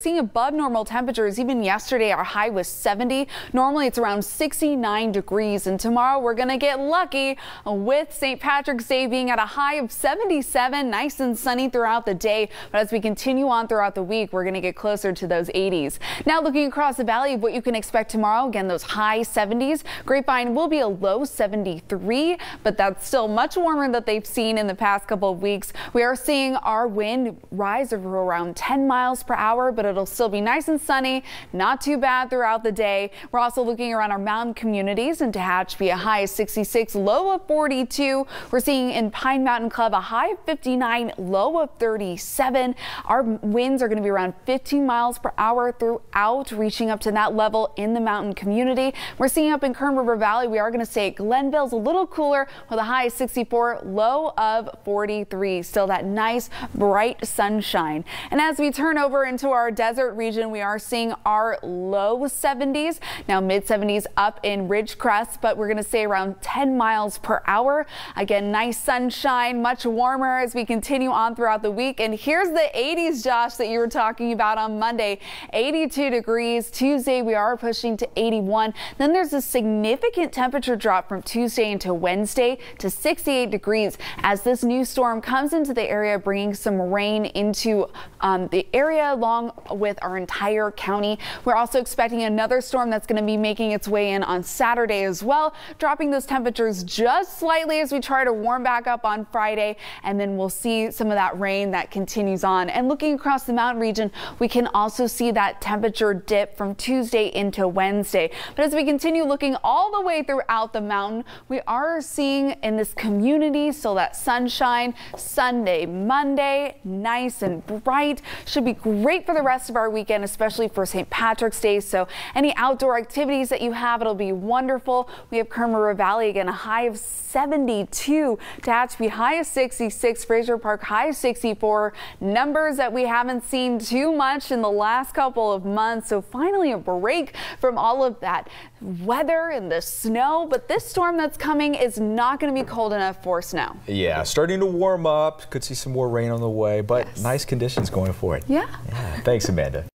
seeing above normal temperatures. Even yesterday, our high was 70. Normally, it's around 69 degrees. And tomorrow, we're going to get lucky with St. Patrick's Day being at a high of 77. Nice and sunny throughout the day. But as we continue on throughout the week, we're going to get closer to those 80s. Now, looking across the valley, what you can expect tomorrow, again, those high 70s. Grapevine will be a low 73, but that's still much warmer than they've seen in the past couple of weeks. We are seeing our wind rise over around 10 miles per hour, but it'll still be nice and sunny, not too bad throughout the day. We're also looking around our mountain communities, and Tehachapi a high of 66, low of 42. We're seeing in Pine Mountain Club a high of 59, low of 37. Our winds are going to be around 15 miles per hour throughout, reaching up to that level in the mountain community. We're seeing up in Kern River Valley, we are going to say Glenville's a little cooler with a high of 64, low of 43. Still that nice bright sunshine. And as we turn over into our desert region, we are seeing our low 70s, now mid 70s up in Ridgecrest, but we're going to say around 10 miles per hour. Again, nice sunshine, much warmer as we continue on throughout the week. And here's the 80s, Josh, that you were talking about on Monday. 82 degrees. Tuesday, we are pushing to 81. Then there's a significant temperature drop from Tuesday into Wednesday to 68 degrees as this new storm comes into the area, bringing some rain into the area along with our entire county. We're also expecting another storm that's going to be making its way in on Saturday as well, dropping those temperatures just slightly as we try to warm back up on Friday, and then we'll see some of that rain that continues on. And looking across the mountain region, we can also see that temperature dip from Tuesday into Wednesday. But as we continue looking all the way throughout the mountain, we are seeing in this community still that sunshine. Sunday, Monday, nice and bright. Should be great for the rest of our weekend, especially for St. Patrick's Day. So any outdoor activities that you have, it'll be wonderful. We have Kern River Valley again, a high of 72. Tehachapi high of 66. Fraser Park high of 64. Numbers that we haven't seen too much in the last couple of months. So finally a break from all of that weather and the snow. But this storm that's coming is not going to be cold enough for snow. Yeah, starting to warm up. Could see some more rain on the way, but yes, nice conditions going forward. Yeah. Thanks, Amanda.